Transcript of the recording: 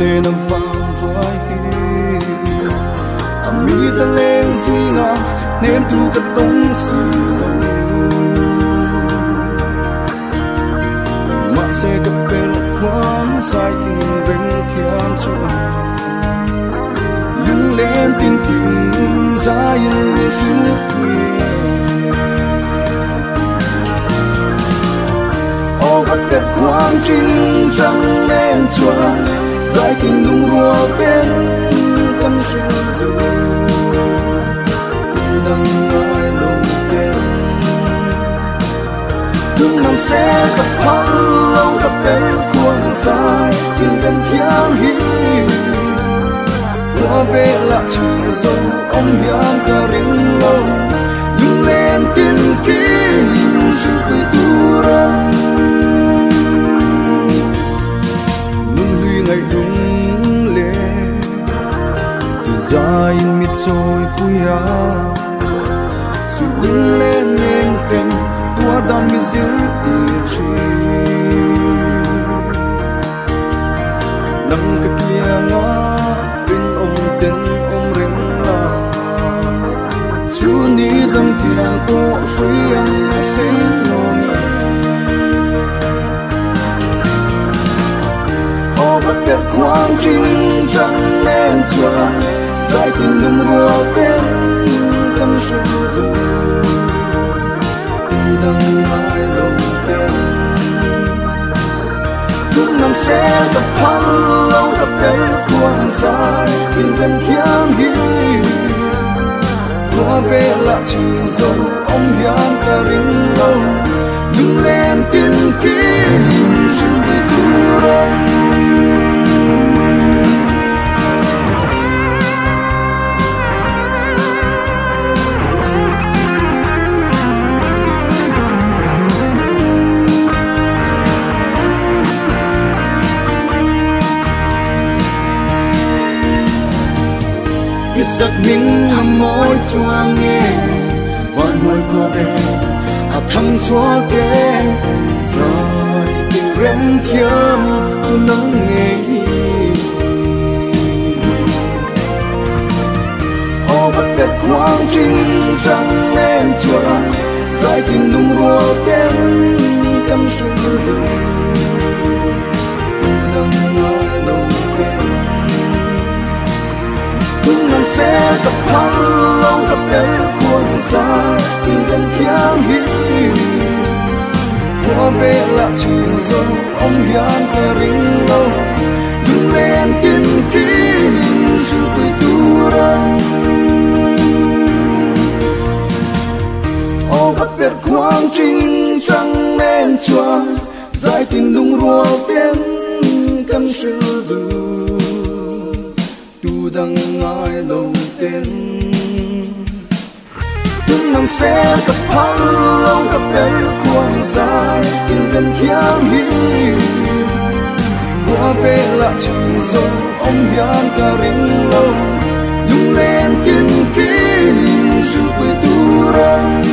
lên nằm phang vai mi ra lên suy ngã ném tu cất tông sự mà sẽ cất về lật khoan sai tình vinh thiên chúa lưng lên tin tình ra yên để suốt ô gấp đẹp khoan trinh răng lên chúa giải tình đúng rùa tên căn sự đừng ai đâu tên đừng nằm xe tập hắn lâu tập đến cuồng dài tình gần thiang hi qua về là chỉ dấu ông hiền cả riêng lâu nhưng lên tin kín sự quỳ tu răng nung huy ngày đúng lệ chỉ dài mít trôi vui à sự lên nên tình tua đan mi giữ ý chí nâng cái kia ngã bên ông tên ông rình là chú ní dâng tiền cô suy ăn sinh nông ô bất biệt khoang trinh răng nên chúa giải tình đừng vô tên căn sự đừng ai đâu tên lúc nằm xe tập hắn lâu tập đến cuồng dài tình gần thiang hi qua về là chỉ dấu ông hiền cả riêng lâu nhưng lên tin kín sự bị tu răng giấc mình hầm môi chua nghe và môi qua về thăng chúa kê rồi tình rem thiếu cho nắng nghe ô bất biệt khoang trinh răng nên chúa giải tình đúng rùa tên căn sự đừng ai đâu tên đừng nằm xe tập hắn lâu tập đến cuồng dài tình gần thiang hi qua về là chỉ dấu ông hiền cả riêng lâu đừng lên tin kín sự quỳ tu răng ô gấp biệt khoang trinh răng nên chúa giải tình đúng rùa tên căn sự đừng ai đâu tên đừng nằm xe tập hắn lâu tập đến cuồng dài tình gần thiang hi qua về là chỉ dấu ông hiền cả riêng lâu lung lên tin kín sự quỳ tu răng